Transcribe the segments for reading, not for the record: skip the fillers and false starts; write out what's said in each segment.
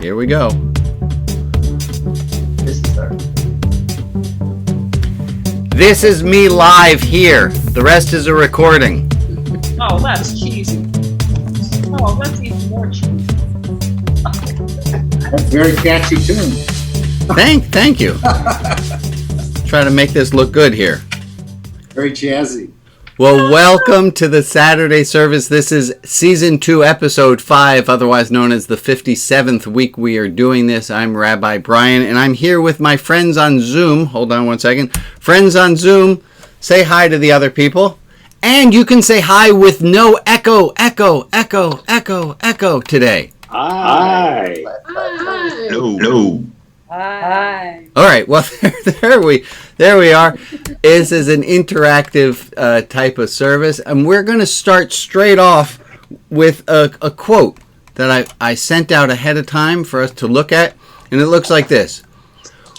Here we go. This is me live here. The rest is a recording. Oh, that's cheesy. Oh, that's even more cheesy. That's very catchy tune. Thank you. Try to make this look good here. Very jazzy. Well, welcome to the Saturday service. This is Season 2, Episode 5, otherwise known as the 57th week we are doing this. I'm Rabbi Brian, and I'm here with my friends on Zoom. Hold on one second. Friends on Zoom, say hi to the other people. And you can say hi with no echo today. Hi. No. Hi. All right, well, there we are. This is an interactive type of service, and we're going to start straight off with a quote that I sent out ahead of time for us to look at, and it looks like this.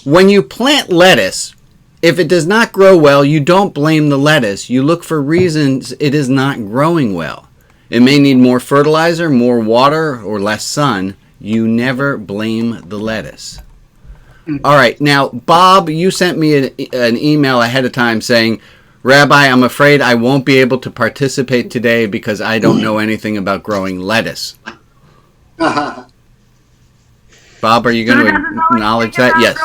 When you plant lettuce, if it does not grow well, you don't blame the lettuce. You look for reasons it is not growing well. It may need more fertilizer, more water, or less sun. You never blame the lettuce. All right. Now, Bob, you sent me an email ahead of time saying, Rabbi, I'm afraid I won't be able to participate today because I don't know anything about growing lettuce. Bob, are you going to acknowledge that? Yes.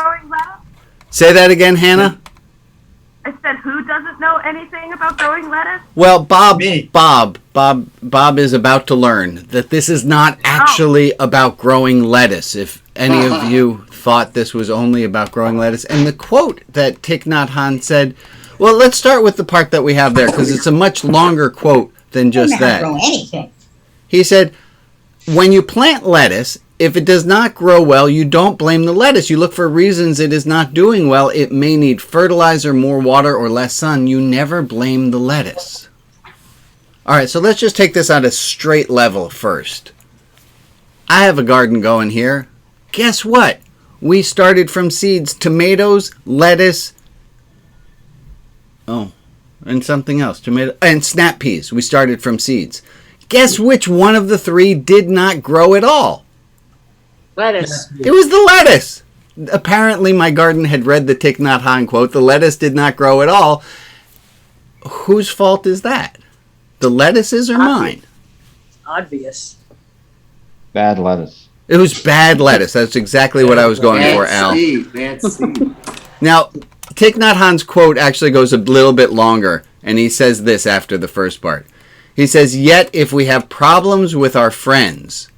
Say that again, Hannah. I said, who doesn't know anything about growing lettuce? Well, Bob is about to learn that this is not actually about growing lettuce. If any of you thought this was only about growing lettuce. And the quote that Thich Nhat Hanh said, well, let's start with the part that we have there because it's a much longer quote than just that. Grow anything. He said, when you plant lettuce, if it does not grow well, you don't blame the lettuce. You look for reasons it is not doing well. It may need fertilizer, more water, or less sun. You never blame the lettuce. All right, so let's just take this on a straight level first. I have a garden going here. Guess what? We started from seeds, tomatoes, lettuce, and something else, and snap peas. We started from seeds. Guess which one of the three did not grow at all? Lettuce. It was the lettuce. Apparently my garden had read the Thich Nhat Hanh quote, the lettuce did not grow at all. Whose fault is that? The lettuce's or mine? Obvious. Bad lettuce. It was bad lettuce. That's exactly what I was going for, Al. Bad seed. Now, Thich Nhat Hanh's quote actually goes a little bit longer, and he says this after the first part. He says, yet if we have problems with our friends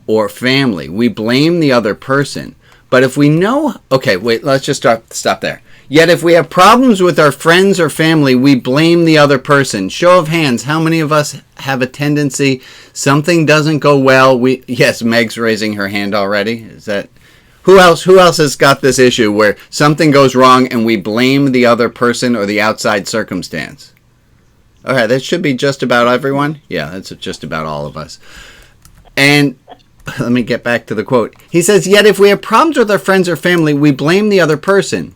or family, we blame the other person. But if we know... Okay, wait, let's just stop there. Yet if we have problems with our friends or family, we blame the other person. Show of hands, how many of us have a tendency, something doesn't go well, yes, Meg's raising her hand already. Is that... Who else has got this issue where something goes wrong and we blame the other person or the outside circumstance? Okay, that should be just about everyone. Yeah, that's just about all of us. And let me get back to the quote. He says, yet if we have problems with our friends or family, we blame the other person.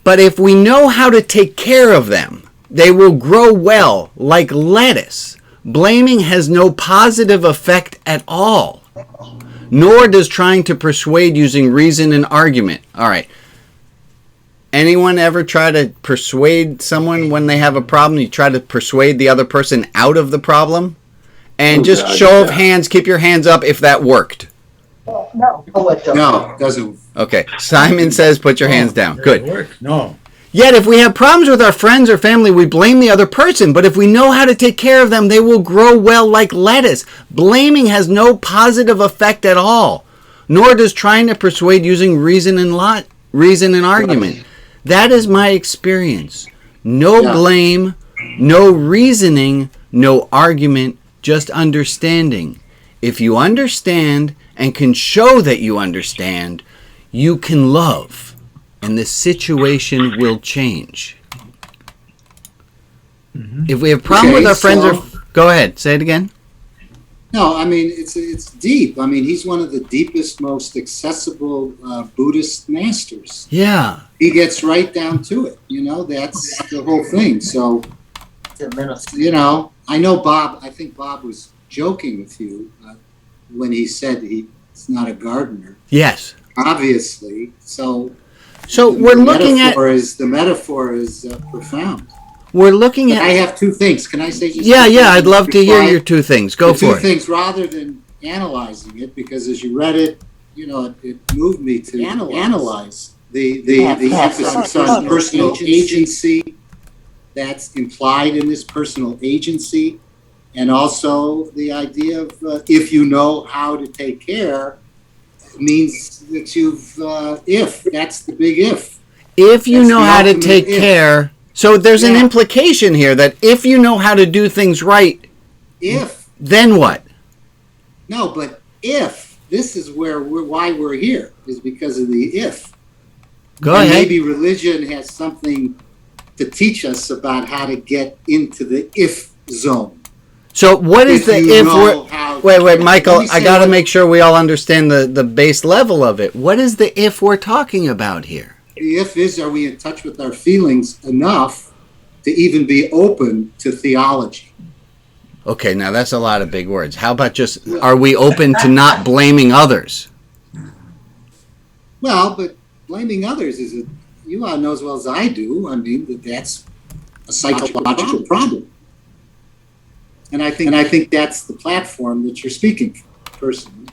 But if we know how to take care of them, they will grow well like lettuce. Blaming has no positive effect at all, nor does trying to persuade using reason and argument. All right. Anyone ever try to persuade someone when they have a problem? You try to persuade the other person out of the problem? And just show of hands, keep your hands up if that worked. No. No, it doesn't. Okay. Simon says put your hands down. Good. No. Yet if we have problems with our friends or family, we blame the other person. But if we know how to take care of them, they will grow well like lettuce. Blaming has no positive effect at all, nor does trying to persuade using reason and argument. That is my experience. No blame, no reasoning, no argument, just understanding. If you understand and can show that you understand, you can love, and the situation will change. Mm-hmm. If we have a problem with our friends or... Go ahead, say it again. No, I mean, it's deep. I mean, he's one of the deepest, most accessible Buddhist masters. Yeah. He gets right down to it. You know, that's the whole thing. So, you know, I know Bob, I think Bob was joking with you when he said It's not a gardener, Yes. obviously. So we're looking at the metaphor is profound. we're looking But I at have two things. Can I say just yeah, two yeah. things I'd love to hear before your two things. Go the two for it. things rather than analyzing it, because as you read it, it moved me to analyze the emphasis on personal agency that's implied in this personal agency, and also the idea of if you know how to take care means that if that's the big if. If you That's know the how to ultimate take if. care, so there's an Yeah. implication here that if you know how to do things right, If then what? no, but if this is why we're here is because of the if. Go And ahead. maybe religion has something to teach us about how to get into the if zone. So what is the you if know we're how- wait, Let Michael, me I say got to what- make sure we all understand the base level of it. What is the if we're talking about here? The if is, are we in touch with our feelings enough to even be open to theology? Okay, now that's a lot of big words. How about just are we open to not blaming others? Well, but blaming others you all know as well as I do. I mean, that's a psychological problem. And I think that's the platform that you're speaking from, personally.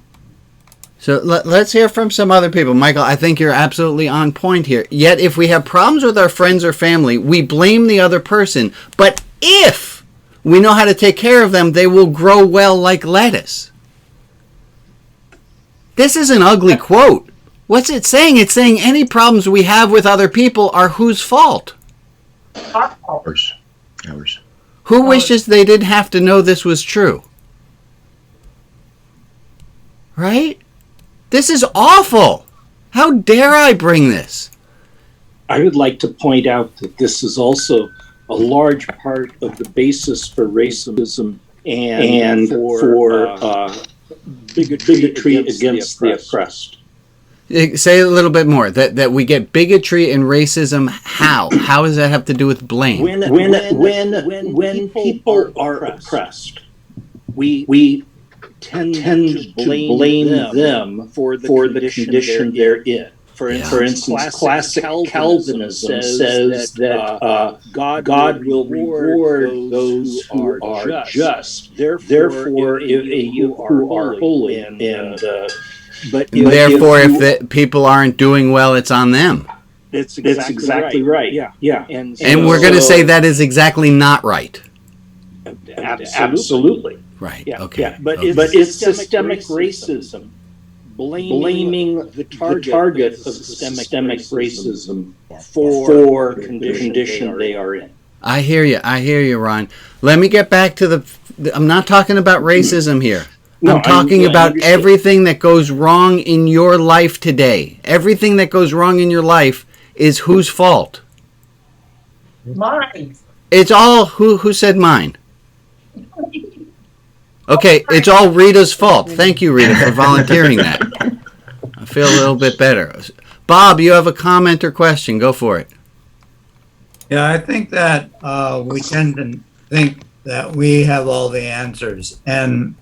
So let's hear from some other people. Michael, I think you're absolutely on point here. Yet if we have problems with our friends or family, we blame the other person. But if we know how to take care of them, they will grow well like lettuce. This is an ugly quote. What's it saying? It's saying any problems we have with other people are whose fault? Ours. Who wishes they didn't have to know this was true? Right? This is awful. How dare I bring this? I would like to point out that this is also a large part of the basis for racism and for bigotry against the oppressed. Say a little bit more. That we get bigotry and racism. How? How does that have to do with blame? When people are oppressed, we tend to blame them for the condition they're in. For instance, classic Calvinism says that God will reward those who are just. Therefore, if you are holy, but therefore, if the people aren't doing well, it's on them. It's exactly right. Yeah. And we're going to say that is exactly not right. Absolutely. Right. Yeah. Okay. Yeah. But okay. it's systemic racism. Blaming the target of systemic racism for the condition they are in. I hear you, Ron. Let me get back to I'm not talking about racism here. I'm talking about everything that goes wrong in your life today. Everything that goes wrong in your life is whose fault? Mine. It's all who said mine? Okay, it's all Rita's fault. Thank you, Rita, for volunteering that. I feel a little bit better. Bob, you have a comment or question? Go for it. Yeah, I think that we tend to think that we have all the answers and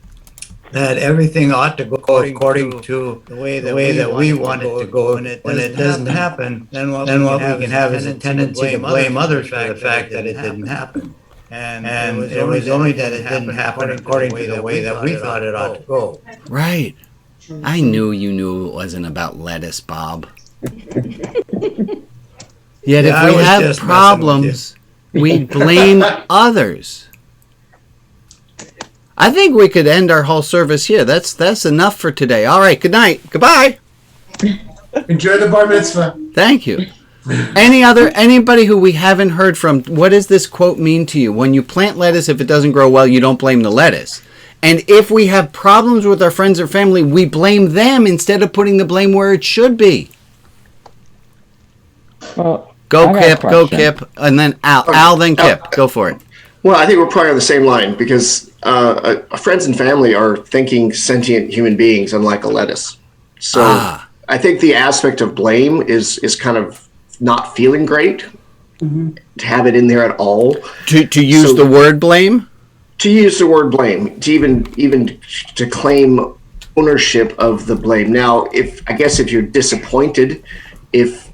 that everything ought to go according to the way that we want it to go. When it doesn't happen, then what we can have is a tendency to blame others for the fact that it didn't happen. And it was only that it didn't happen according to the way that we thought it ought to go. Right. I knew you knew it wasn't about lettuce, Bob. Yet if we have problems, we blame others. I think we could end our whole service here. That's enough for today. All right, good night. Goodbye. Enjoy the bar mitzvah. Thank you. Anybody who we haven't heard from, what does this quote mean to you? When you plant lettuce, if it doesn't grow well, you don't blame the lettuce. And if we have problems with our friends or family, we blame them instead of putting the blame where it should be. Well, Go Kip, and then Al, then Kip. Go for it. Well, I think we're probably on the same line because friends and family are thinking sentient human beings, unlike a lettuce. So I think the aspect of blame is kind of not feeling great to have it in there at all. To use the word blame? To use the word blame, to even to claim ownership of the blame. Now, if you're disappointed, if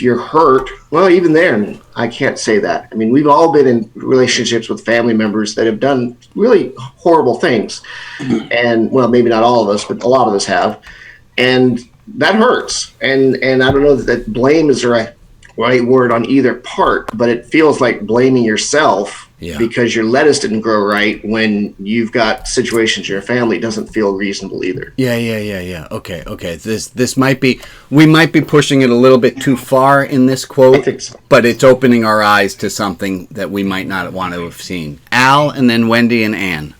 you're hurt, well, even then, I can't say that. I mean, we've all been in relationships with family members that have done really horrible things. And, well, maybe not all of us, but a lot of us have. And that hurts. And I don't know that blame is the right word on either part, but it feels like blaming yourself because your lettuce didn't grow right when you've got situations in your family doesn't feel reasonable either. Yeah. Okay. This might be, we might be pushing it a little bit too far in this quote, I think so. But it's opening our eyes to something that we might not want to have seen. Al, and then Wendy and Ann.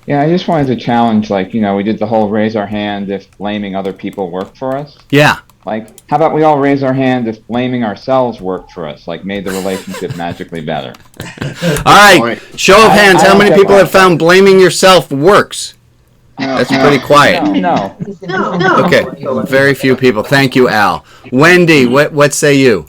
Yeah, I just wanted to challenge, we did the whole raise our hand if blaming other people worked for us. Yeah. How about we all raise our hand if blaming ourselves worked for us, made the relationship magically better? All right, show of hands, how many people have found blaming yourself works? That's pretty quiet. No. Okay, very few people. Thank you, Al. Wendy, what say you?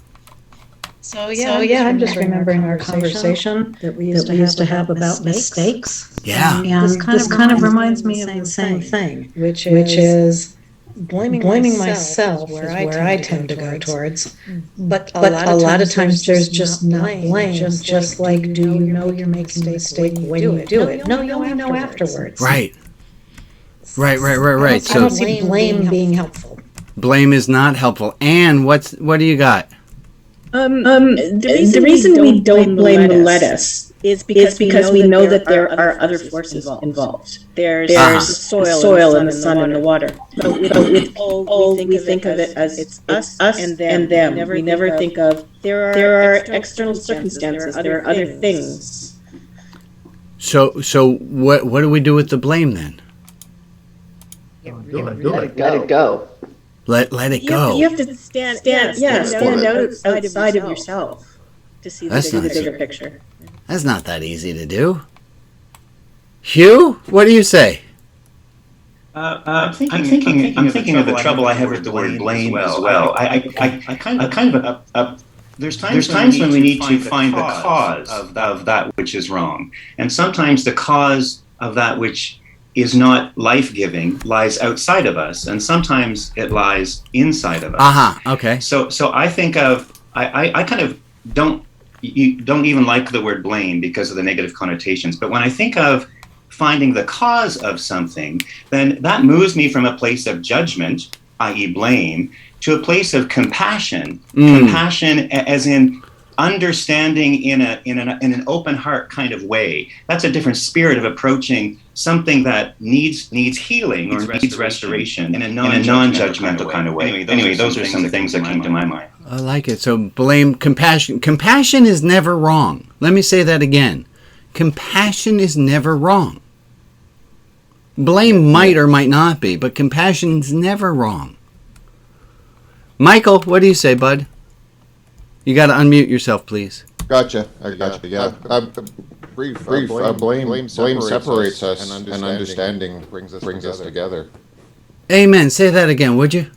So I'm just remembering our conversation that we used to have about mistakes. Yeah. And this kind of reminds me of the same thing, which is blaming myself is where I tend to go towards. But a lot of times there's just not blame, just like, do you know you're making a mistake when you do it? No, you only know afterwards. Right. I don't see blame being helpful. Blame is not helpful. Anne, what do you got? The reason we don't blame the lettuce is because we know that there are other forces involved. There's soil and the sun and the water. But with all, we think of it as it's us and them. We never think of there are external circumstances. There are other things. So what do we do with the blame then? Let it go. Let it go. You have to stand outside of yourself to see the bigger picture. That's not that easy to do. Hugh, what do you say? I'm thinking of the trouble I have with the word blame as well. There's times when we need to find the cause of that which is wrong, and sometimes the cause of that which is not life-giving lies outside of us, and sometimes it lies inside of us. Okay. So I think of I kind of don't even like the word blame because of the negative connotations. But when I think of finding the cause of something, then that moves me from a place of judgment, i.e. blame, to a place of compassion. Compassion as in understanding in an open heart kind of way. That's a different spirit of approaching something that needs healing or needs restoration in a non-judgmental kind of way. Anyway, those are some things that came to my mind. I like it. So blame, compassion. Compassion is never wrong. Let me say that again. Compassion is never wrong. Blame might or might not be, but compassion is never wrong. Michael, what do you say, bud? You got to unmute yourself, please. Gotcha. Yeah. Brief. Blame separates us, and understanding brings us together. Amen. Say that again, would you?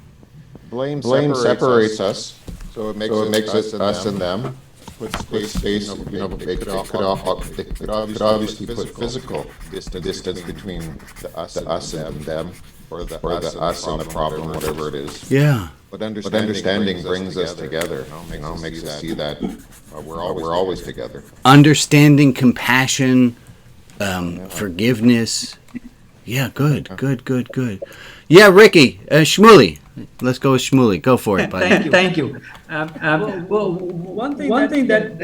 Blame separates us, so it makes it us and them. Put space. It could obviously put physical distance between the us and them, or the us and the problem, whatever it is. Yeah. But understanding brings us together. Makes us see that we're always together. Understanding, compassion, forgiveness. Yeah, good. Yeah, Ricky, Shmuley. Let's go with Shmuley. Go for it, buddy. Thank you. One thing that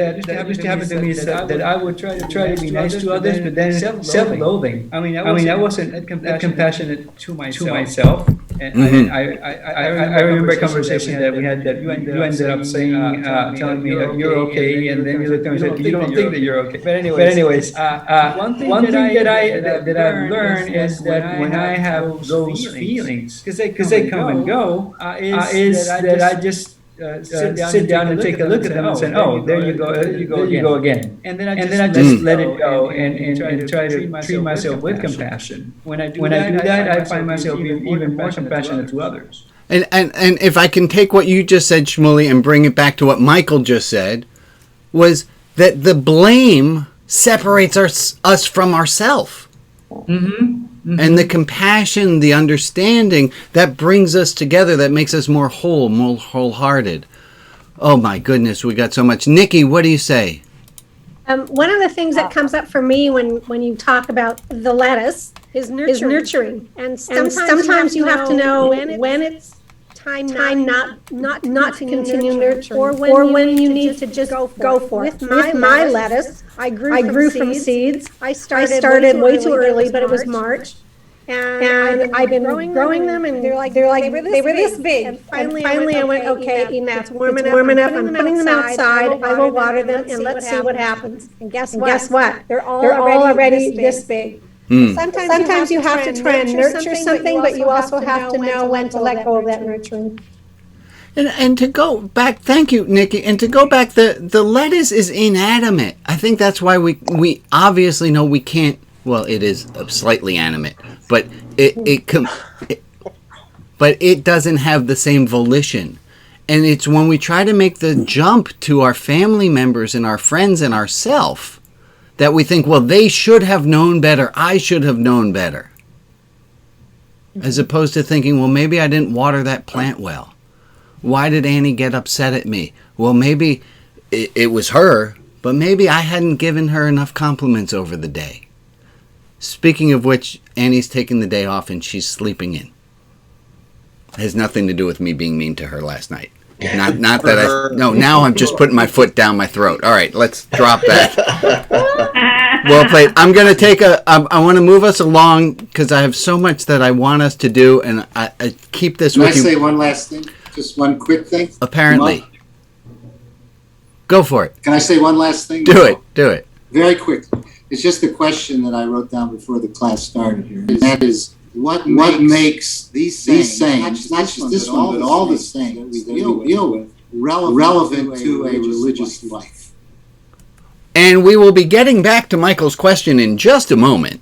used to happen to me is that I would try to be nice to others, but then self-loathing. I wasn't compassionate to myself. And I remember a conversation that we had that you ended up saying, telling me you're okay, and then you looked at me and said you don't think that you're okay. But anyways, one thing that I've learned is that when I have those feelings, because they come and go, is that I just sit down and take a look at them and say, oh, there you go again. And then I just let it go and try to treat myself with compassion. When I do that, I find myself even more compassionate to others. And if I can take what you just said, Shmuley, and bring it back to what Michael just said, was that the blame separates us from ourselves. Mm-hmm. And the compassion, the understanding, that brings us together, that makes us more whole, more wholehearted. Oh my goodness, we got so much. Nikki, what do you say? One of the things that comes up for me when you talk about the lettuce is nurturing. And sometimes you have to know when it's time not to continue nurturing, or when you need to just go for it. With my lettuce, I grew from seeds. I started way too early, but it was March. And I've been growing them, and they were this big. And finally I went, okay, Ina, it's warm enough. I'm putting them outside. I will water them, and let's see what happens. And guess what? They're all already this big. Sometimes you have to try and nurture something, but you also have to know when to let go of that nurturing. And to go back, thank you, Nikki. And to go back, the lettuce is inanimate. I think that's why we obviously know we can't. Well, it is slightly animate, but but it doesn't have the same volition. And it's when we try to make the jump to our family members and our friends and ourselves that we think, well, they should have known better. I should have known better. As opposed to thinking, well, maybe I didn't water that plant well. Why did Annie get upset at me? Well, maybe it was her, but maybe I hadn't given her enough compliments over the day. Speaking of which, Annie's taking the day off and she's sleeping in. It has nothing to do with me being mean to her last night. Not that now I'm just putting my foot down my throat. All right, let's drop that. Well played. I'm going to take I want to move us along because I have so much that I want us to do, and I keep this with you. Can I say one last thing? Just one quick thing? Apparently. Go for it. Can I say one last thing? Do it. Very quickly. It's just a question that I wrote down before the class started here. And that is, what makes these sayings, not just this one, but all the sayings that we deal with, relevant to a religious life? And we will be getting back to Michael's question in just a moment.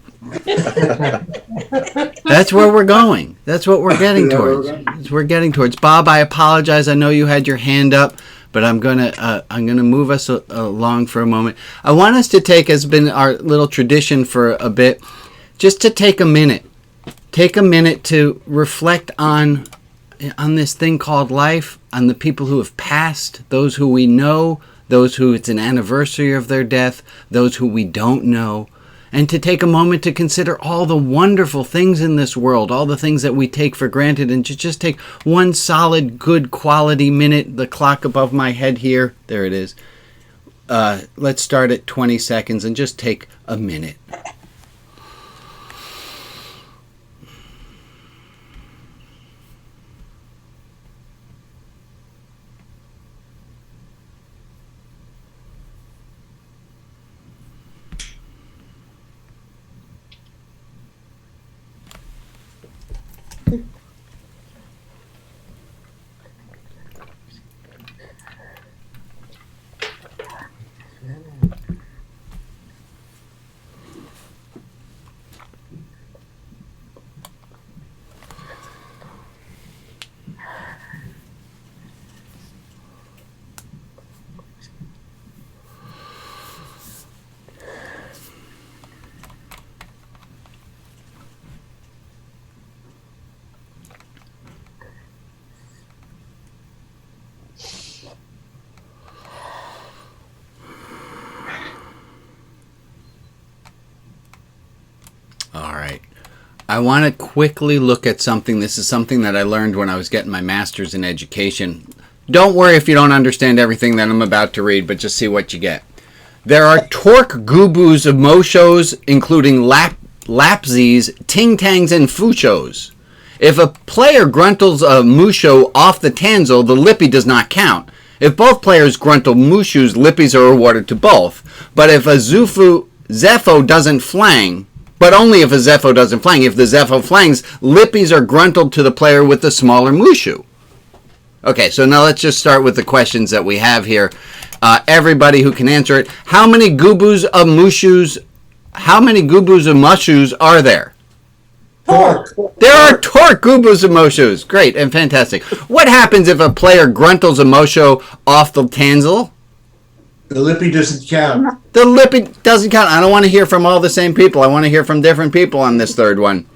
That's where we're going. That's what we're getting towards. Bob, I apologize. I know you had your hand up, but I'm gonna move us along for a moment. I want us to take, has been our little tradition for a bit, just to take a minute. Take a minute to reflect on this thing called life, on the people who have passed, those who we know, those who it's an anniversary of their death, those who we don't know, and to take a moment to consider all the wonderful things in this world, all the things that we take for granted, and to just take one solid, good quality minute. The clock above my head here, there it is. Let's start at 20 seconds and just take a minute. All right. I want to quickly look at something. This is something that I learned when I was getting my master's in education. Don't worry if you don't understand everything that I'm about to read, but just see what you get. There are torque gubus of moshos, including lapsies, ting-tangs, and fushos. If a player gruntles a musho off the tanzel, the lippy does not count. If both players gruntle mushus, lippies are awarded to both. But if a zepho doesn't flang, but only if a zepho doesn't flang. If the zepho flangs, lippies are gruntled to the player with the smaller mushu. Okay, so now let's just start with the questions that we have here. Everybody who can answer it. How many gubus of mushus are there? Torque. There are torque gubus of moshos. Great and fantastic. What happens if a player gruntles a mosho off the tanzel? The lippy doesn't count. The lippy doesn't count. I don't want to hear from all the same people. I want to hear from different people on this third one.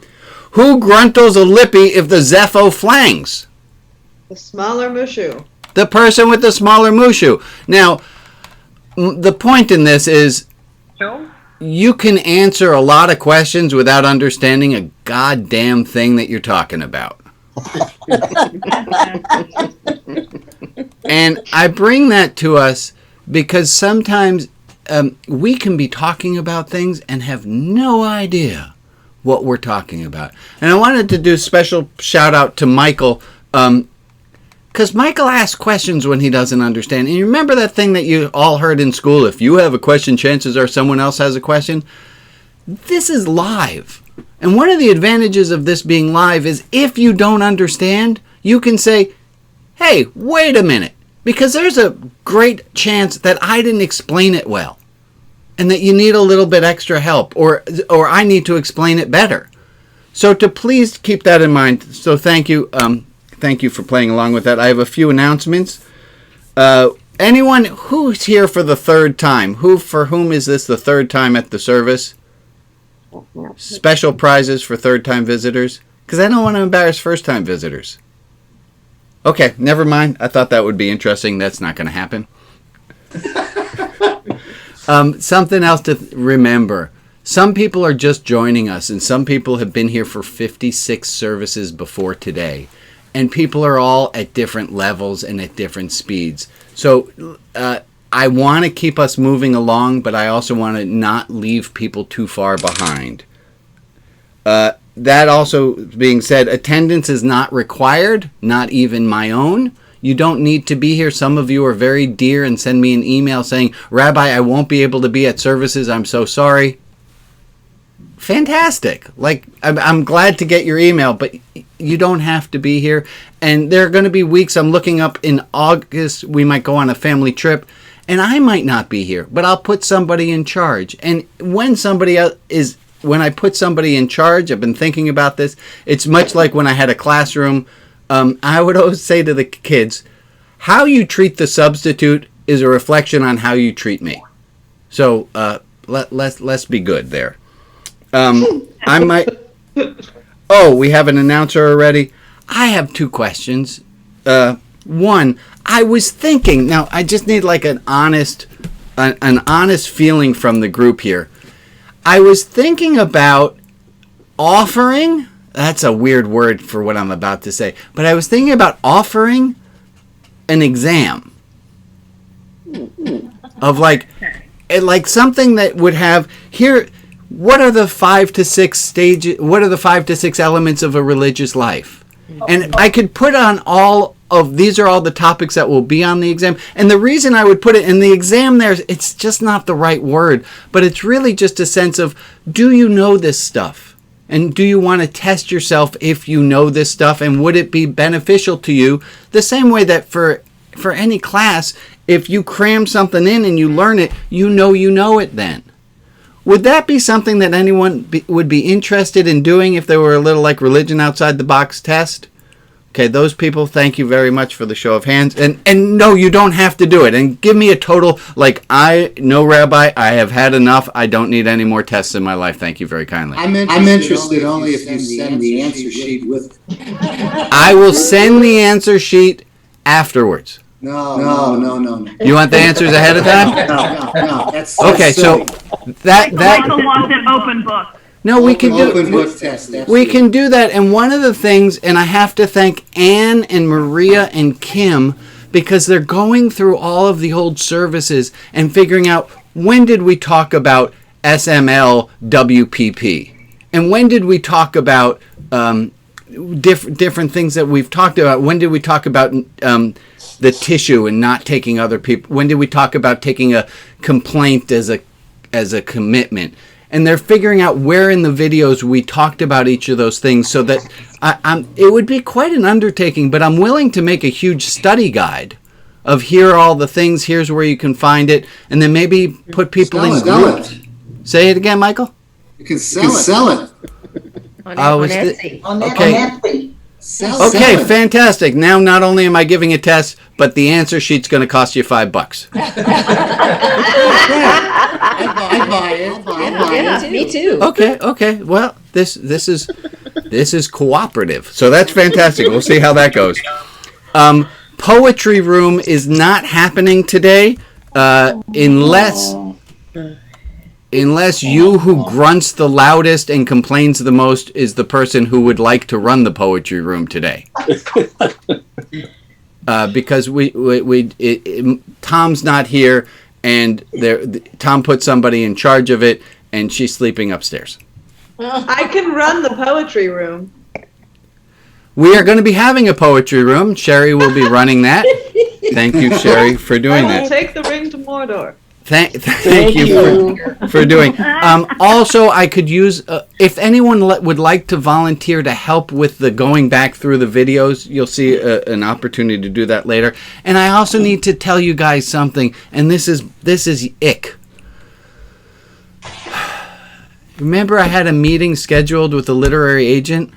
Who gruntles a lippy if the Zepho flangs? The smaller mushu. The person with the smaller mushu. Now, the point in this is you can answer a lot of questions without understanding a goddamn thing that you're talking about. And I bring that to us because sometimes we can be talking about things and have no idea what we're talking about. And I wanted to do a special shout out to Michael, because Michael asks questions when he doesn't understand. And you remember that thing that you all heard in school, if you have a question, chances are someone else has a question? This is live. And one of the advantages of this being live is if you don't understand, you can say, hey, wait a minute, because there's a great chance that I didn't explain it well and that you need a little bit extra help or I need to explain it better. So to please keep that in mind. So thank you. Thank you for playing along with that. I have a few announcements. Anyone who's here for the third time? For whom is this the third time at the service? Special prizes for third-time visitors? Because I don't want to embarrass first-time visitors. Okay, never mind. I thought that would be interesting. That's not going to happen. Something else to remember. Some people are just joining us, and some people have been here for 56 services before today. And people are all at different levels and at different speeds. So I want to keep us moving along, but I also want to not leave people too far behind. That also being said, attendance is not required, not even my own. You don't need to be here. Some of you are very dear and send me an email saying, Rabbi, I won't be able to be at services. I'm so sorry. Fantastic. Like, I'm glad to get your email, but you don't have to be here. And there are going to be weeks, I'm looking up in August, we might go on a family trip, and I might not be here, but I'll put somebody in charge. And when I put somebody in charge, I've been thinking about this, it's much like when I had a classroom. I would always say to the kids, how you treat the substitute is a reflection on how you treat me. So let's be good there. I might. Oh, we have an announcer already. I have two questions. One, I was thinking. Now, I just need like an honest feeling from the group here. I was thinking about offering. That's a weird word for what I'm about to say. But I was thinking about offering an exam of like something that would have here. What are the 5 to 6 stages? What are the 5 to 6 elements of a religious life? And I could put on all of these are all the topics that will be on the exam. And the reason I would put it in the exam there, it's just not the right word, but it's really just a sense of, do you know this stuff? And do you want to test yourself if you know this stuff? And would it be beneficial to you? The same way that for any class, if you cram something in and you learn it, you know it then. Would that be something that anyone would be interested in doing if there were a little like religion outside the box test? Okay, those people, thank you very much for the show of hands. And no, you don't have to do it. And give me a total, like, no, Rabbi, I have had enough. I don't need any more tests in my life. Thank you very kindly. I'm interested only if you send the answer sheet with. I will send the answer sheet afterwards. No. You want the answers ahead of time? No. That's okay, silly. so that Michael wants an open book. No, we can do open book test. We can do that. And one of the things, and I have to thank Anne and Maria and Kim, because they're going through all of the old services and figuring out, when did we talk about SML WPP? And when did we talk about different things that we've talked about? When did we talk about the tissue and not taking other people? When did we talk about taking a complaint as a commitment? And they're figuring out where in the videos we talked about each of those things, so that it would be quite an undertaking, but I'm willing to make a huge study guide of here are all the things, here's where you can find it, and then maybe put people in groups. Say it again, Michael? You can sell it. On Etsy. Okay. Sell it. Fantastic. Now not only am I giving a test, but the answer sheet's going to cost you $5. buy it. Yeah, me too. Okay. Well, this is cooperative. So that's fantastic. We'll see how that goes. Poetry room is not happening today, unless you who grunts the loudest and complains the most is the person who would like to run the poetry room today. Because Tom's not here, and Tom put somebody in charge of it, and she's sleeping upstairs. I can run the poetry room. We are going to be having a poetry room. Sherry will be running that. Thank you, Sherry, for doing I will that. take the ring to Mordor. Thank you for doing. Also, I could use if anyone would like to volunteer to help with the going back through the videos. You'll see an opportunity to do that later. And I also need to tell you guys something. And this is ick. Remember, I had a meeting scheduled with a literary agent.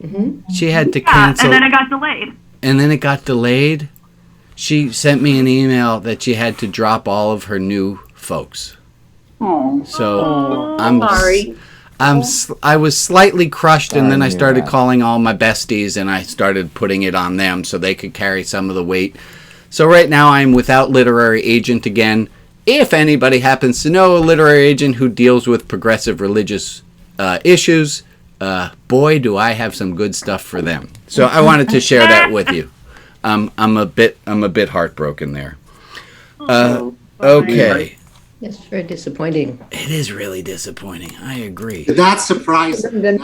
Mm-hmm. She had to cancel. And then it got delayed. And then it got delayed. She sent me an email that she had to drop all of her new folks. Oh. So I'm sorry. I was slightly crushed, and then I started calling all my besties, and I started putting it on them so they could carry some of the weight. So right now I'm without literary agent again. If anybody happens to know a literary agent who deals with progressive religious issues, boy, do I have some good stuff for them. So I wanted to share that with you. I'm a bit heartbroken there. Okay. It's very disappointing. It is really disappointing. I agree. Not surprising. But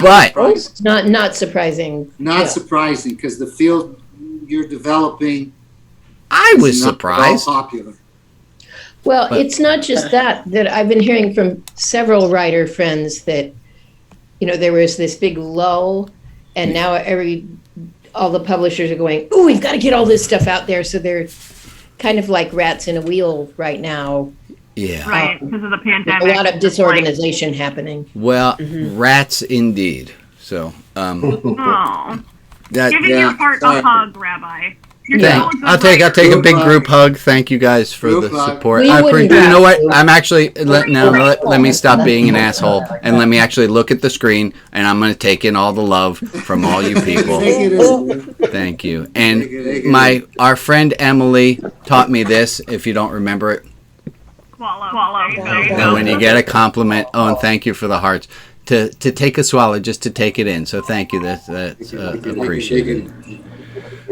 Not surprising. Not surprising, because the field you're developing. I was is not surprised. well popular. Well, it's not just that I've been hearing from several writer friends that, there was this big lull, and now all the publishers are going, "Ooh, we've got to get all this stuff out there." So they're kind of like rats in a wheel right now. Yeah. Right, because of the pandemic. A lot of disorganization happening. Well, rats indeed. So, Oh. that. Giving your heart a hug, Rabbi. I'll take a big group hug. Thank you guys for the support. I appreciate. You know what? I'm actually let me stop being an asshole and let me actually look at the screen, and I'm going to take in all the love from all you people. Thank you. And our friend Emily taught me this. If you don't remember it, Swallow. and when you get a compliment, and thank you for the hearts. To take a swallow, just to take it in. So thank you. That's appreciated.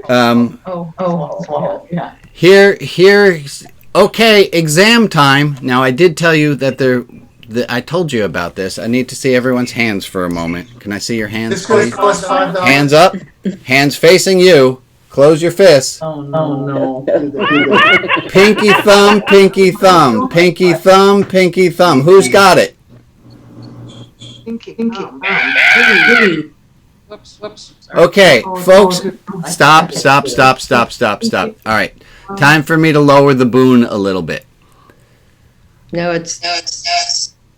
Yeah. Here. Okay, exam time. Now I did tell you that I told you about this. I need to see everyone's hands for a moment. Can I see your hands, please? Hands up. Hands facing you. Close your fists. Oh no. Pinky thumb, pinky thumb, pinky thumb, pinky thumb. Who's got it? Pinky. Whoops. Okay, folks, stop. All right, time for me to lower the boon a little bit. No, it's.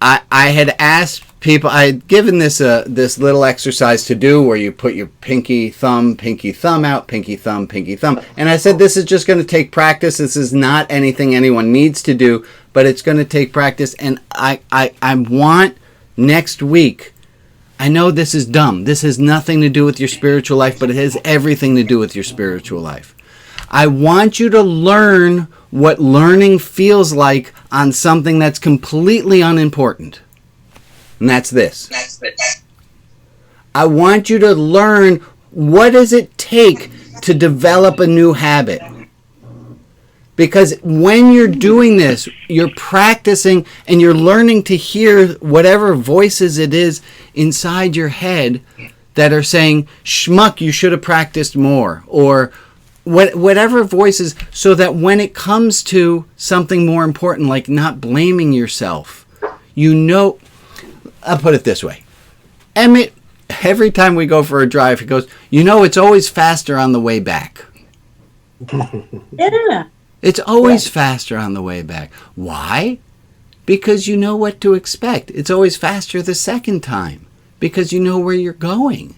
I had asked people. I had given this little exercise to do where you put your pinky thumb out, pinky thumb, and I said this is just going to take practice. This is not anything anyone needs to do, but it's going to take practice. And I want next week. I know this is dumb. This has nothing to do with your spiritual life, but it has everything to do with your spiritual life. I want you to learn what learning feels like on something that's completely unimportant. And that's this. I want you to learn what does it take to develop a new habit. Because when you're doing this, you're practicing and you're learning to hear whatever voices it is inside your head that are saying, schmuck, you should have practiced more. Or whatever voices, so that when it comes to something more important, like not blaming yourself, I'll put it this way. Emmett, every time we go for a drive, he goes, it's always faster on the way back. Yeah. It's always faster on the way back. Why? Because you know what to expect. It's always faster the second time because you know where you're going.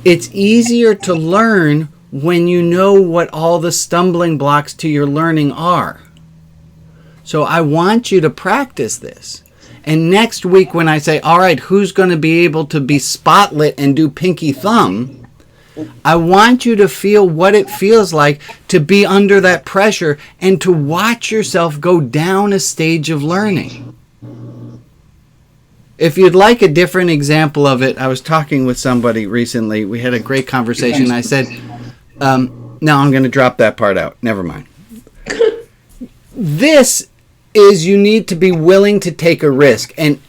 It's easier to learn when you know what all the stumbling blocks to your learning are. So I want you to practice this. And next week when I say, all right, who's going to be able to be spotlit and do pinky thumb, I want you to feel what it feels like to be under that pressure and to watch yourself go down a stage of learning. If you'd like a different example of it, I was talking with somebody recently. We had a great conversation. I said, no, I'm going to drop that part out. Never mind. This is you need to be willing to take a risk. And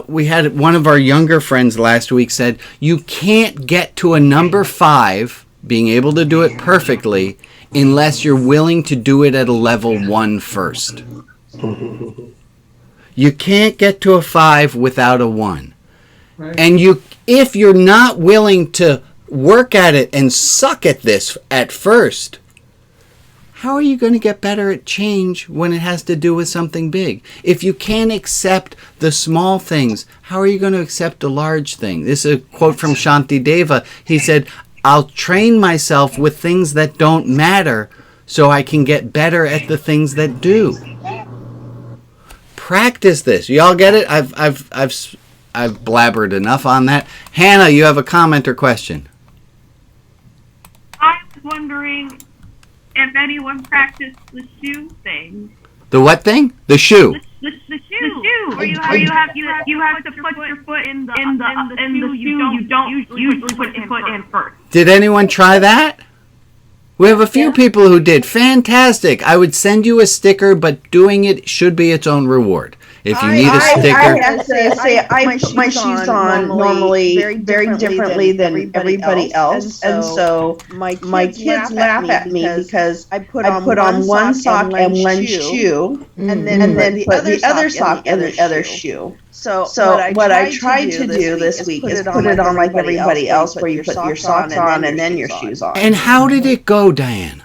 we had one of our younger friends last week said, you can't get to a number 5, being able to do it perfectly, unless you're willing to do it at a level 1 first. You can't get to a 5 without a 1. Right. And if you're not willing to work at it and suck at this at first, how are you going to get better at change when it has to do with something big? If you can't accept the small things, how are you going to accept a large thing? This is a quote from Shantideva. He said, I'll train myself with things that don't matter so I can get better at the things that do. Practice this. Y'all get it? I've blabbered enough on that. Hannah, you have a comment or question? I was wondering if anyone practiced the shoe thing. The what thing? The shoe. The shoe. Where you have to put your foot in the shoe you don't usually put your foot in first. Did anyone try that? We have a few people who did. Fantastic. I would send you a sticker, but doing it should be its own reward. If you need a sticker. I have to say, I put my shoes on normally very differently than everybody else. And so my kids laugh at me because I put on one sock and one shoe, and then put the other sock and the other shoe. So what I tried to do this week is put it on like everybody else, where you put your socks on and then your shoes on. And how did it go, Diane?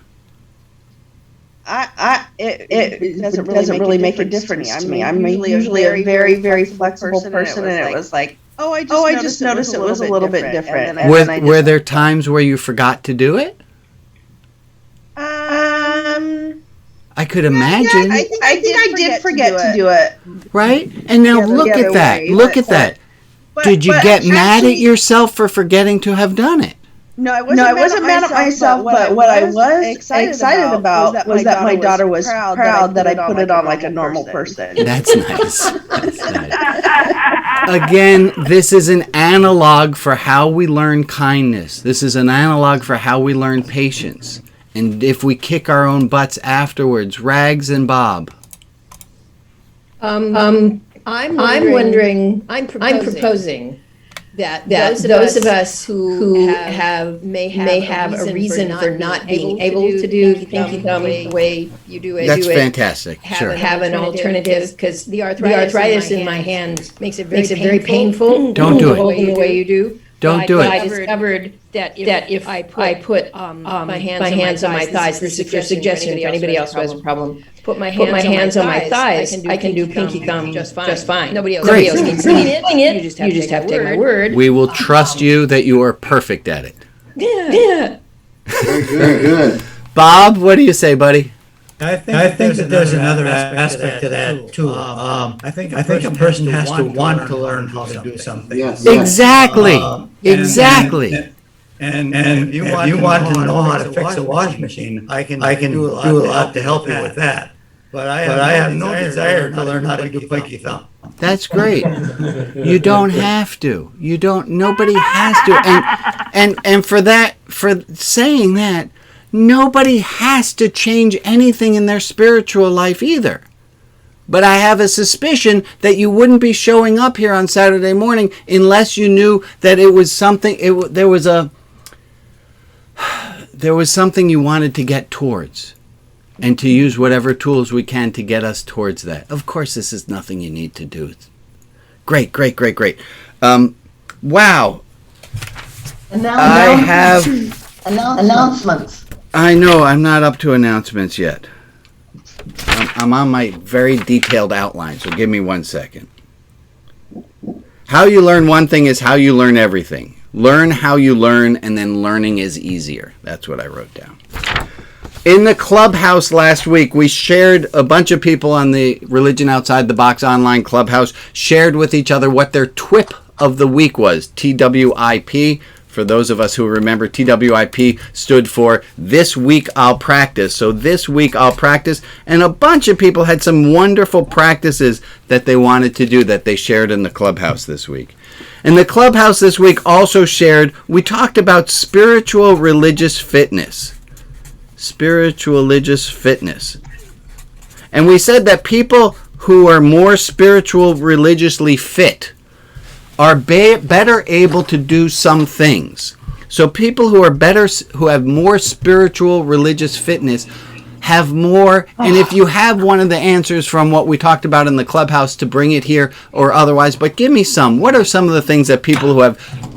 It doesn't really make a difference to me. I'm usually a very flexible person, and it was like, I just noticed it was a little bit different. Were there times where you forgot to do it? I could imagine. Yeah, I think I did forget to do it. Right? And now look at that. Look at that. Did you get mad at yourself for forgetting to have done it? No, I wasn't mad at myself, but what I was excited about was that my daughter was proud that I put it on like a normal person. That's nice. That's nice. Again, this is an analog for how we learn kindness. This is an analog for how we learn patience. And if we kick our own butts afterwards, Rags and Bob. I'm proposing that those of us who may have a reason for not being able to do pinky thumb the way you do it. That's fantastic. Have an alternative, because the arthritis in my hand makes it very painful. Don't do it the way you do. Don't do it. I discovered that if I put my hands on my thighs, this is your suggestion if anybody else has a problem, put my hands on my thighs, I can do pinky thumb just fine. Nobody else needs to be doing it. You just have to take my word. We will trust you that you are perfect at it. Yeah. Very good. Bob, what do you say, buddy? I think that there's another aspect to that too. I think a person has to want to learn how to do something. Yes. Exactly. Exactly. And if you want to know how to fix a washing machine, I can do a lot to help you with that. But I have no desire to learn how to do pinky thumb. That's great. You don't have to. Nobody has to. And for saying that, nobody has to change anything in their spiritual life either. But I have a suspicion that you wouldn't be showing up here on Saturday morning unless you knew that it was something. There was something you wanted to get towards, and to use whatever tools we can to get us towards that. Of course, this is nothing you need to do. Great. Wow. And now I have announcements. I know, I'm not up to announcements yet. I'm on my very detailed outline, so give me 1 second. How you learn one thing is how you learn everything. Learn how you learn, and then learning is easier. That's what I wrote down. In the clubhouse last week, we shared, a bunch of people on the Religion Outside the Box online clubhouse shared with each other what their TWIP of the week was. TWIP. For those of us who remember, TWIP stood for This Week I'll Practice. So this week I'll practice. And a bunch of people had some wonderful practices that they wanted to do that they shared in the clubhouse this week. And the clubhouse this week also shared, we talked about spiritual religious fitness. Spiritual religious fitness. And we said that people who are more spiritual religiously fit are better able to do some things. So people who are better, who have more spiritual religious fitness, have more. And if you have one of the answers from what we talked about in the clubhouse, to bring it here or otherwise, but give me some. What are some of the things that people who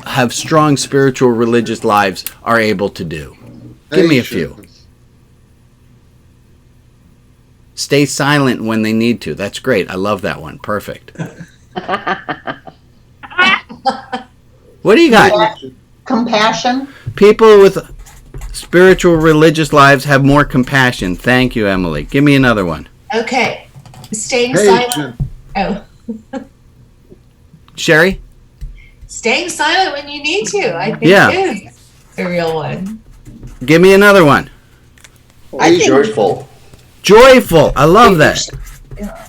have strong spiritual religious lives are able to do? Give me a few. Stay silent when they need to. That's great. I love that one. Perfect. What do you got? Compassion. People with spiritual religious lives have more compassion. Thank you, Emily. Give me another one. Okay. Staying silent. Oh. Sherry? Staying silent when you need to, I think is a real one. Give me another one. I think joyful. Joyful. I love that.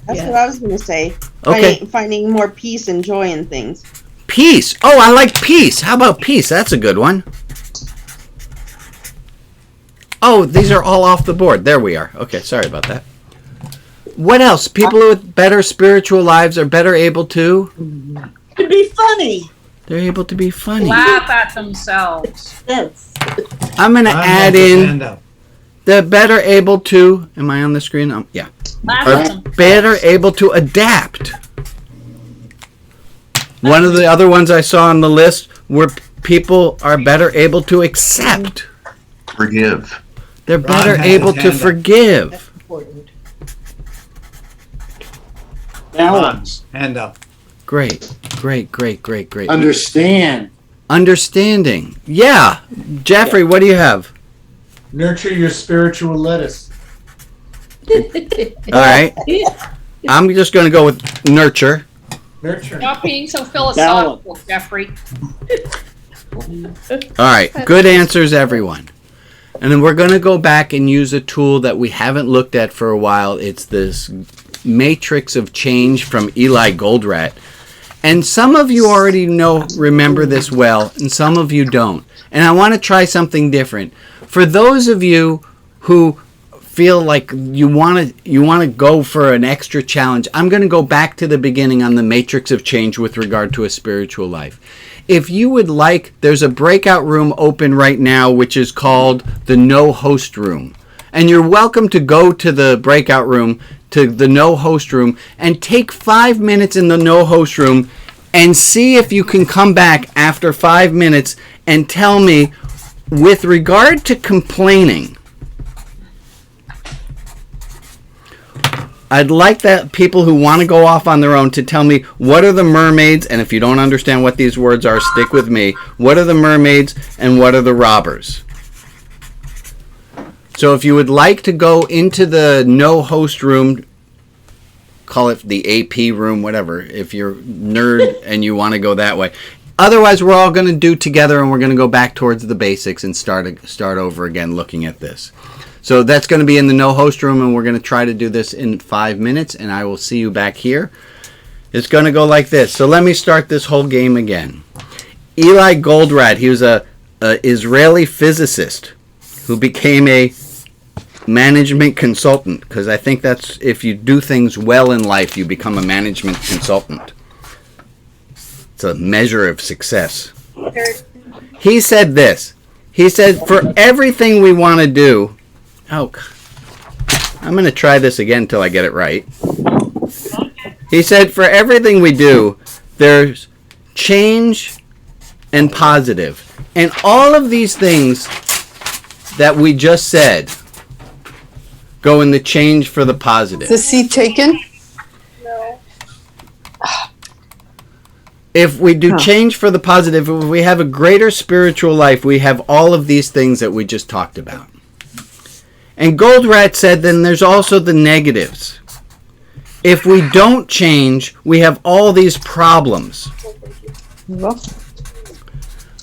That's what I was going to say. Okay. Finding more peace and joy in things. Peace. Oh, I like peace. How about peace? That's a good one. Oh, these are all off the board. There we are. Okay, sorry about that. What else? People with better spiritual lives are better able to be funny. They're able to be funny. Laugh at themselves. Yes. I'm going to add in the better able to. Am I on the screen? Yeah. Laugh at Are better able to adapt. One of the other ones I saw on the list were people are better able to accept. Forgive. They're better able to forgive. Balance. Hand up. Great. Understand. Understanding. Yeah. Jeffrey, what do you have? Nurture your spiritual lettuce. All right. I'm just going to go with nurture. Nurture. Stop being so philosophical, Jeffrey. All right. Good answers, everyone. And then we're going to go back and use a tool that we haven't looked at for a while. It's this matrix of change from Eli Goldratt. And some of you already remember this well, and some of you don't. And I want to try something different. For those of you who feel like you want to go for an extra challenge, I'm going to go back to the beginning on the matrix of change with regard to a spiritual life. If you would like, there's a breakout room open right now, which is called the No Host Room. And you're welcome to go to the breakout room, to the No Host Room, and take 5 minutes in the No Host Room and see if you can come back after 5 minutes and tell me, with regard to complaining, I'd like that people who want to go off on their own to tell me, what are the mermaids, and if you don't understand what these words are, stick with me. What are the mermaids and what are the robbers? So if you would like to go into the No Host Room, call it the AP room, whatever, if you're nerd and you want to go that way. Otherwise, we're all going to do together, and we're going to go back towards the basics and start over again looking at this. So that's going to be in the No Host Room, and we're going to try to do this in 5 minutes, and I will see you back here. It's going to go like this. So let me start this whole game again. Eli Goldratt, he was a Israeli physicist who became a management consultant, because I think that's, if you do things well in life, you become a management consultant. It's a measure of success. He said this. He said, for everything we want to do, I'm going to try this again until I get it right. He said, for everything we do, there's change and positive. And all of these things that we just said go in the change for the positive. Is the seat taken? No. If we do change for the positive, if we have a greater spiritual life, we have all of these things that we just talked about. And Goldratt said then there's also the negatives. If we don't change, we have all these problems.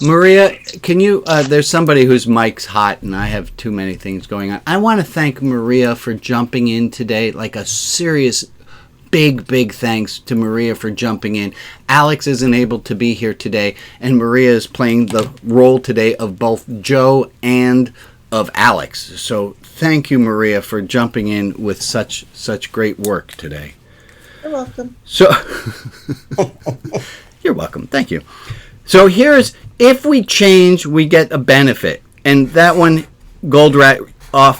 Maria, can you, there's somebody whose mic's hot and I have too many things going on. I want to thank Maria for jumping in today, like a serious, big thanks to Maria for jumping in. Alex isn't able to be here today, and Maria is playing the role today of both Joe and of Alex. So thank you, Maria, for jumping in with such great work today. You're welcome. So, you're welcome. Thank you. So here's, if we change, we get a benefit. And that one, Goldratt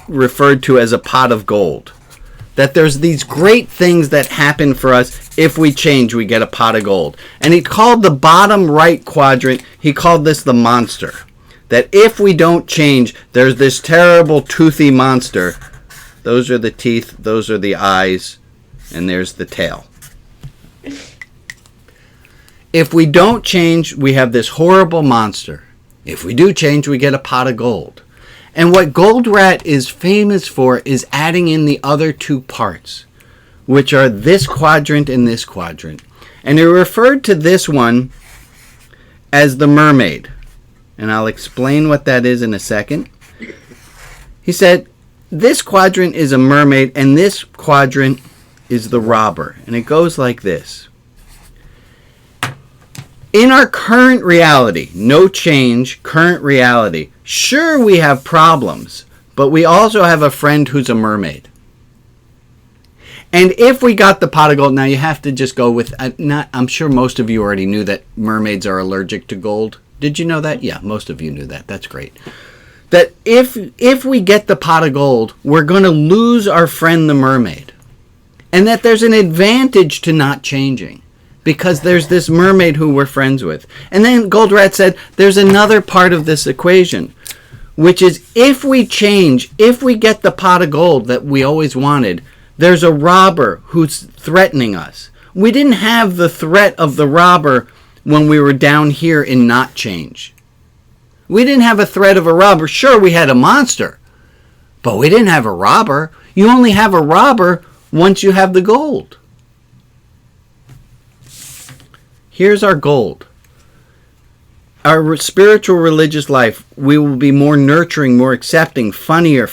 referred to as a pot of gold. That there's these great things that happen for us. If we change, we get a pot of gold. And he called the bottom right quadrant, he called this the monster. That if we don't change, there's this terrible toothy monster. Those are the teeth, those are the eyes, and there's the tail. If we don't change, we have this horrible monster. If we do change, we get a pot of gold. And what Goldratt is famous for is adding in the other two parts, which are this quadrant and this quadrant. And he referred to this one as the mermaid. And I'll explain what that is in a second. He said, this quadrant is a mermaid and this quadrant is the robber. And it goes like this. In our current reality, no change, current reality, sure we have problems, but we also have a friend who's a mermaid. And if we got the pot of gold, now you have to just go with, I'm sure most of you already knew that mermaids are allergic to gold. Did you know that? Yeah, most of you knew that. That's great. That if we get the pot of gold, we're going to lose our friend the mermaid. And that there's an advantage to not changing. Because there's this mermaid who we're friends with. And then Goldratt said there's another part of this equation, which is if we change, if we get the pot of gold that we always wanted, there's a robber who's threatening us. We didn't have the threat of the robber when we were down here in not change. We didn't have a threat of a robber. Sure, we had a monster, but we didn't have a robber. You only have a robber once you have the gold. Here's our gold. Our spiritual religious life, we will be more nurturing, more accepting, funnier,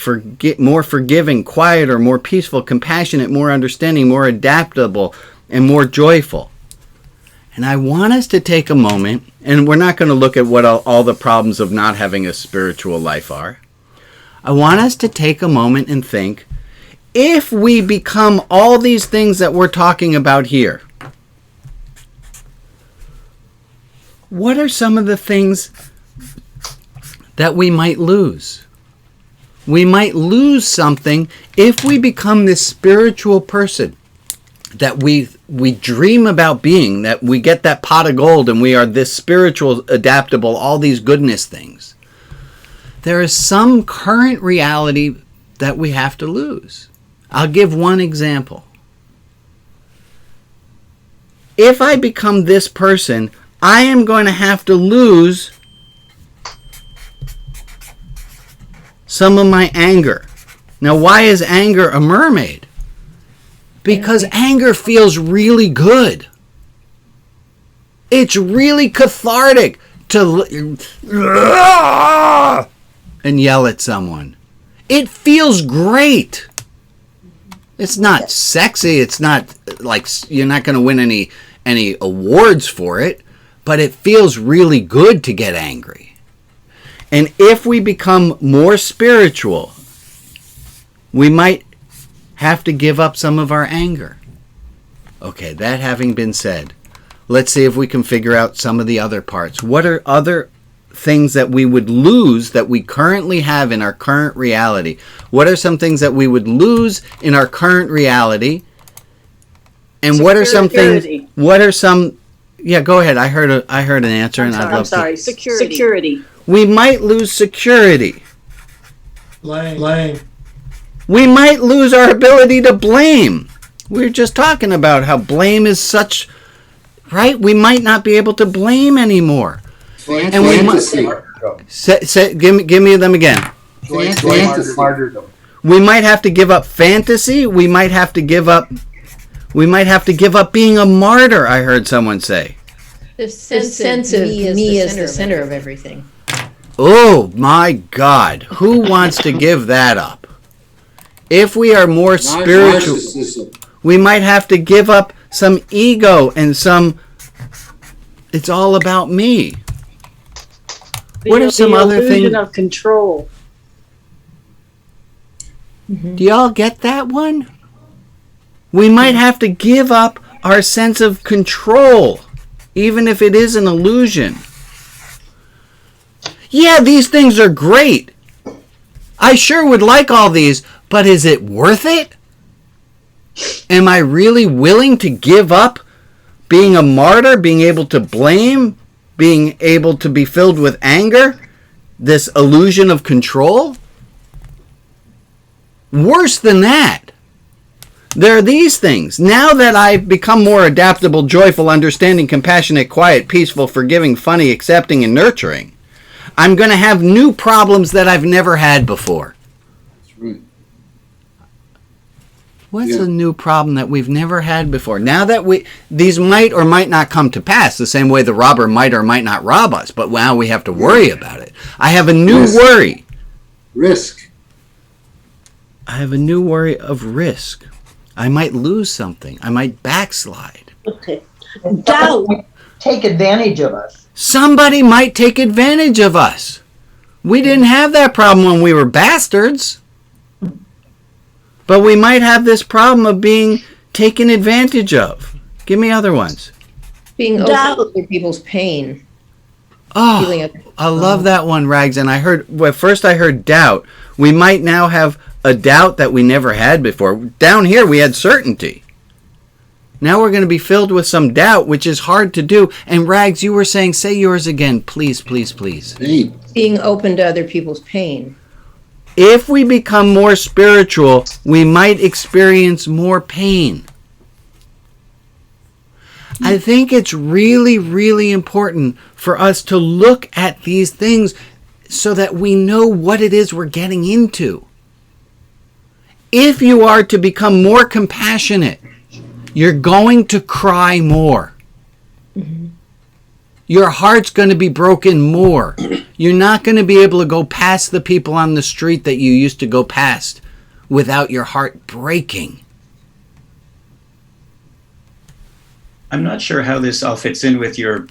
more forgiving, quieter, more peaceful, compassionate, more understanding, more adaptable, and more joyful. And I want us to take a moment, and we're not going to look at what all the problems of not having a spiritual life are. I want us to take a moment and think, if we become all these things that we're talking about here, what are some of the things that we might lose? We might lose something if we become this spiritual person that we dream about being, that we get that pot of gold and we are this spiritual, adaptable, all these goodness things. There is some current reality that we have to lose. I'll give one example. If I become this person, I am going to have to lose some of my anger. Now, why is anger a mermaid? Because anger feels really good. It's really cathartic to and yell at someone. It feels great. It's not sexy. It's not like you're not going to win any awards for it. But it feels really good to get angry. And if we become more spiritual, we might have to give up some of our anger. Okay, that having been said, let's see if we can figure out some of the other parts. What are other things that we would lose that we currently have in our current reality? What are some things that we would lose in our current reality? And what are some things? What are some? Yeah, go ahead. I heard an answer, and I'd love to. Security. We might lose security. Blame. We might lose our ability to blame. We were just talking about how blame is such, right? We might not be able to blame anymore. And we might give me them again. Fantasy. We might have to give up fantasy. We might have to give up being a martyr, I heard someone say. The sense of me as the center of everything. Oh my God. Who wants to give that up? If we are more spiritual, we might have to give up some ego and some, it's all about me. What are some other things? The illusion of control. Do y'all get that one? We might have to give up our sense of control, even if it is an illusion. Yeah, these things are great. I sure would like all these, but is it worth it? Am I really willing to give up being a martyr, being able to blame, being able to be filled with anger, this illusion of control? Worse than that, there are these things. Now that I've become more adaptable, joyful, understanding, compassionate, quiet, peaceful, forgiving, funny, accepting, and nurturing, I'm going to have new problems that I've never had before. That's right. What's a new problem that we've never had before? Now that these might or might not come to pass, the same way the robber might or might not rob us, but now we have to worry about it. I have a new worry. Risk. I have a new worry of risk. I might lose something. I might backslide. Okay. Doubt. Take advantage of us. Somebody might take advantage of us. We didn't have that problem when we were bastards. But we might have this problem of being taken advantage of. Give me other ones. Being open to other people's pain. Oh, I love that one, Rags. And I heard, well, first I heard doubt. We might now have a doubt that we never had before. Down here we had certainty. Now we're going to be filled with some doubt, which is hard to do. And Rags, you were saying, say yours again, please, please, please. Being open to other people's pain. If we become more spiritual, we might experience more pain. I think it's really, really important for us to look at these things so that we know what it is we're getting into. If you are to become more compassionate, you're going to cry more. Mm-hmm. Your heart's going to be broken more. You're not going to be able to go past the people on the street that you used to go past without your heart breaking. I'm not sure how this all fits in with your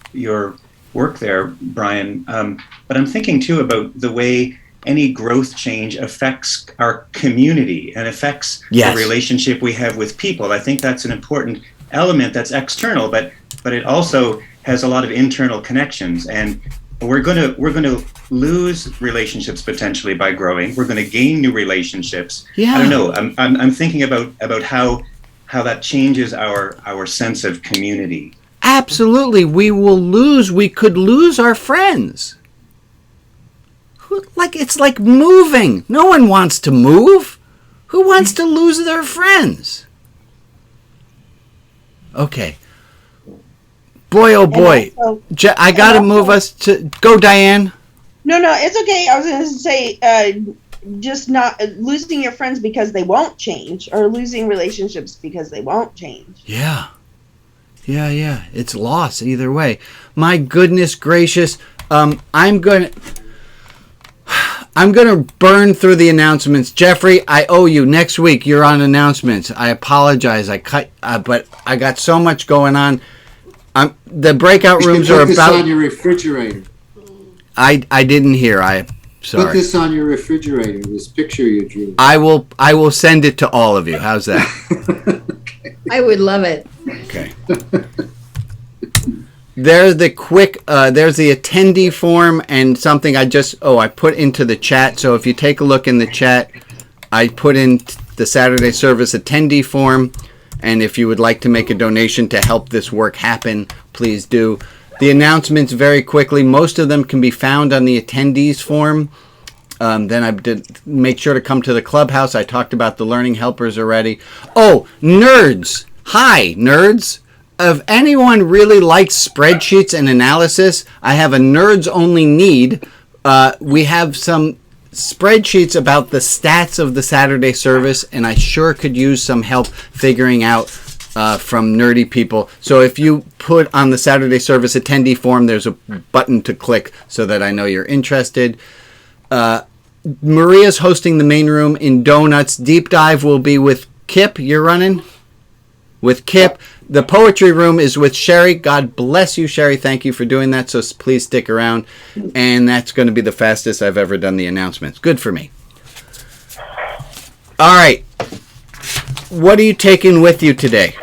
work there, Brian, but I'm thinking too about the way any growth change affects our community and affects the relationship we have with people. I think that's an important element that's external, but it also has a lot of internal connections, and we're going to lose relationships potentially by growing. We're going to gain new relationships. Yeah. I don't know. I'm thinking about how that changes our sense of community. Absolutely. We could lose our friends. It's like moving. No one wants to move. Who wants to lose their friends? Okay. Boy, oh boy. Also, I got to move us to... Go, Diane. No, it's okay. I was going to say, just not losing your friends because they won't change, or losing relationships because they won't change. Yeah. It's loss either way. My goodness gracious. I'm going to burn through the announcements. Jeffrey, I owe you. Next week, you're on announcements. I apologize. But I got so much going on. The breakout rooms are about... Put this on your refrigerator. I didn't hear. I'm sorry. Put this on your refrigerator, this picture you drew. I will send it to all of you. How's that? Okay. I would love it. Okay. There's the attendee form and something I put into the chat. So if you take a look in the chat, I put in the Saturday service attendee form. And if you would like to make a donation to help this work happen, please do. The announcements very quickly. Most of them can be found on the attendees form. Then I did make sure to come to the clubhouse. I talked about the learning helpers already. Oh, nerds. Hi, nerds. If anyone really likes spreadsheets and analysis, I have a nerds only need. We have some spreadsheets about the stats of the Saturday service, and I sure could use some help figuring out from nerdy people. So if you put on the Saturday service attendee form, there's a button to click so that I know you're interested. Maria's hosting the main room in Donuts. Deep Dive will be with Kip. You're running? With Kip. The poetry room is with Sherry. God bless you, Sherry. Thank you for doing that. So please stick around. And that's going to be the fastest I've ever done the announcements. Good for me. All right. What are you taking with you today?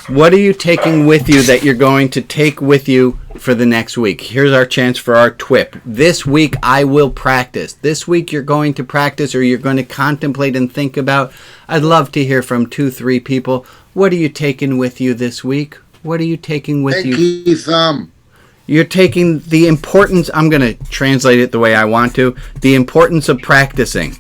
What are you taking with you that you're going to take with you for the next week? Here's our chance for our TWIP. This week I will practice. This week you're going to practice, or you're going to contemplate and think about. I'd love to hear from 2-3 people. What are you taking with you this week? What are you taking with you? You're taking the importance, I'm going to translate it the way I want to, the importance of practicing.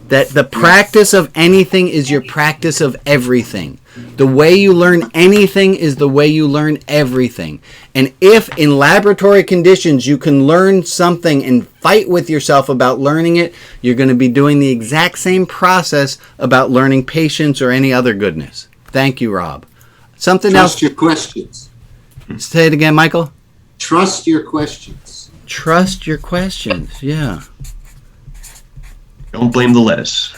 That the practice of anything is your practice of everything. The way you learn anything is the way you learn everything. And if in laboratory conditions you can learn something and fight with yourself about learning it, you're going to be doing the exact same process about learning patience or any other goodness. Thank you, Rob. Something else? Trust your questions. Say it again, Michael. Trust your questions. Trust your questions, yeah. Don't blame the lettuce.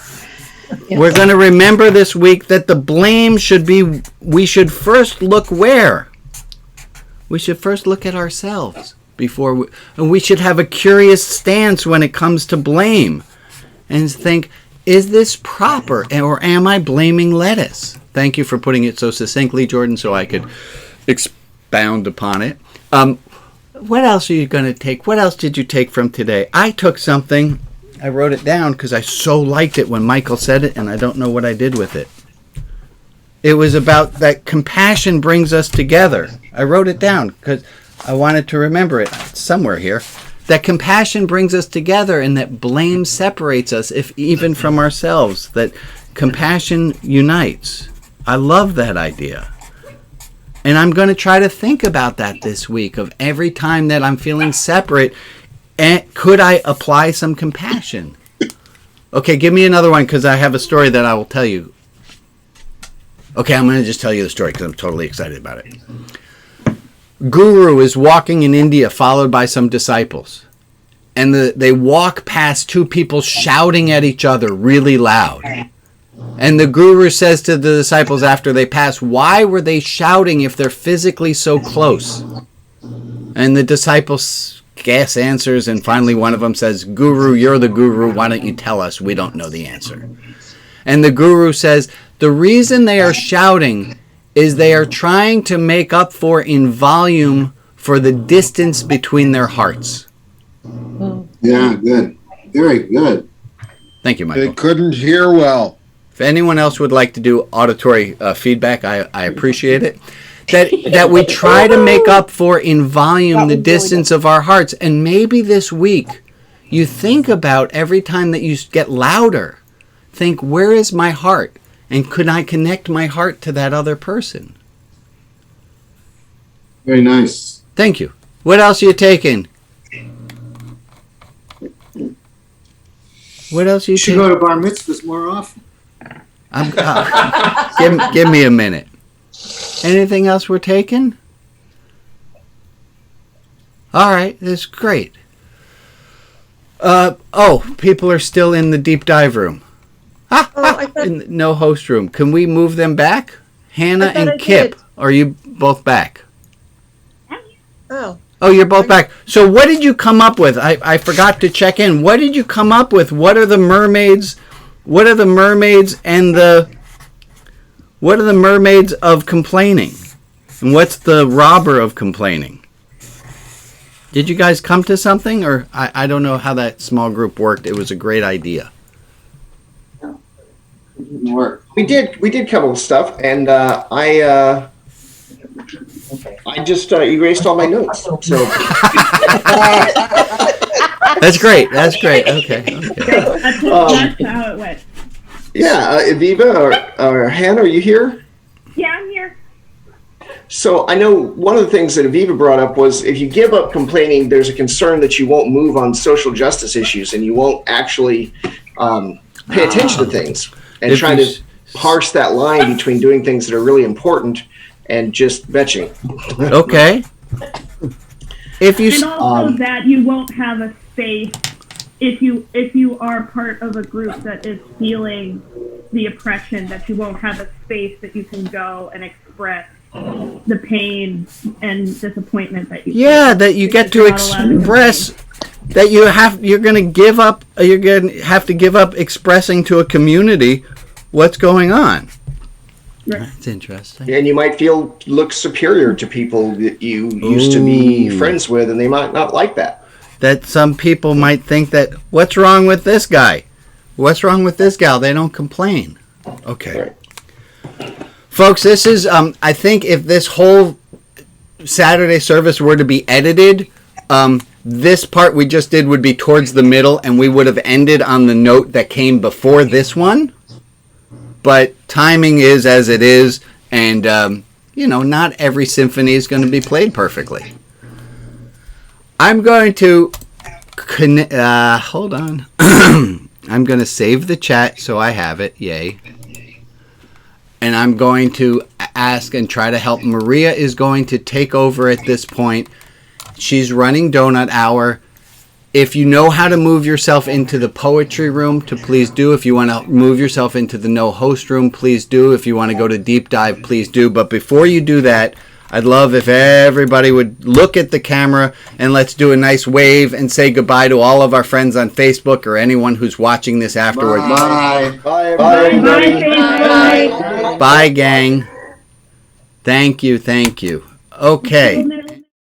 We're going to remember this week that the blame should be, we should first look where? We should first look at ourselves before and we should have a curious stance when it comes to blame and think, is this proper, or am I blaming lettuce? Thank you for putting it so succinctly, Jordan, so I could expound upon it. What else are you going to take? What else did you take from today? I took something. I wrote it down because I so liked it when Michael said it, and I don't know what I did with it. It was about that compassion brings us together. I wrote it down because I wanted to remember it somewhere here. That compassion brings us together, and that blame separates us, if even from ourselves. That compassion unites. I love that idea. And I'm going to try to think about that this week, of every time that I'm feeling separate, and could I apply some compassion? Okay, give me another one because I have a story that I will tell you. Okay, I'm going to just tell you the story because I'm totally excited about it. Guru is walking in India followed by some disciples. And they walk past two people shouting at each other really loud. And the Guru says to the disciples after they pass, why were they shouting if they're physically so close? And the disciples guess answers, and finally one of them says, Guru, you're the Guru, why don't you tell us? We don't know the answer. And the Guru says, the reason they are shouting is they are trying to make up for in volume for the distance between their hearts. Yeah, good. Very good. Thank you, Michael. They couldn't hear well. If anyone else would like to do auditory feedback, I appreciate it. That we try to make up for in volume the distance of our hearts. And maybe this week you think about every time that you get louder, think, where is my heart? And could I connect my heart to that other person? Very nice. Thank you. What else are you taking? What else are you should taking? go to bar mitzvahs more often. Give me a minute. Anything else we're taking? All right, that's great. People are still in the deep dive room. In no host room. Can we move them back? Hannah and Kip, are you both back? Oh, you're both back. So what did you come up with? I forgot to check in. What did you come up with? What are the mermaids? What are the mermaids and what are the mermaids of complaining? And what's the robber of complaining? Did you guys come to something? Or I don't know how that small group worked. It was a great idea. It didn't work. We did come up with stuff, and I just erased all my notes. So That's great. That's great. Okay. That's how it went. Yeah, Aviva or Hannah, are you here? Yeah, I'm here. So I know one of the things that Aviva brought up was if you give up complaining, there's a concern that you won't move on social justice issues and you won't actually pay attention to things and try to parse that line between doing things that are really important and just vetching. Okay. If you and also that you won't have a space if you are part of a group that is feeling the oppression, that you won't have a space that you can go and express the pain and disappointment that you feel. that you get to express that you're going to have to give up expressing to a community what's going on. Right. That's interesting. And you might look superior to people that you used to be friends with, and they might not like that. That some people might think that, what's wrong with this guy? What's wrong with this gal? They don't complain. Okay. Right. Folks, this is, I think if this whole Saturday service were to be edited, this part we just did would be towards the middle, and we would have ended on the note that came before this one. But timing is as it is, and, not every symphony is going to be played perfectly. I'm going to, hold on. I'm going to save the chat so I have it, yay. And I'm going to ask and try to help. Maria is going to take over at this point. She's running Donut Hour. If you know how to move yourself into the poetry room, to please do. If you want to move yourself into the no host room, please do. If you want to go to deep dive, please do. But before you do that, I'd love if everybody would look at the camera and let's do a nice wave and say goodbye to all of our friends on Facebook or anyone who's watching this afterwards. Bye. Bye. Bye, bye, Bye, gang. Thank you. Okay.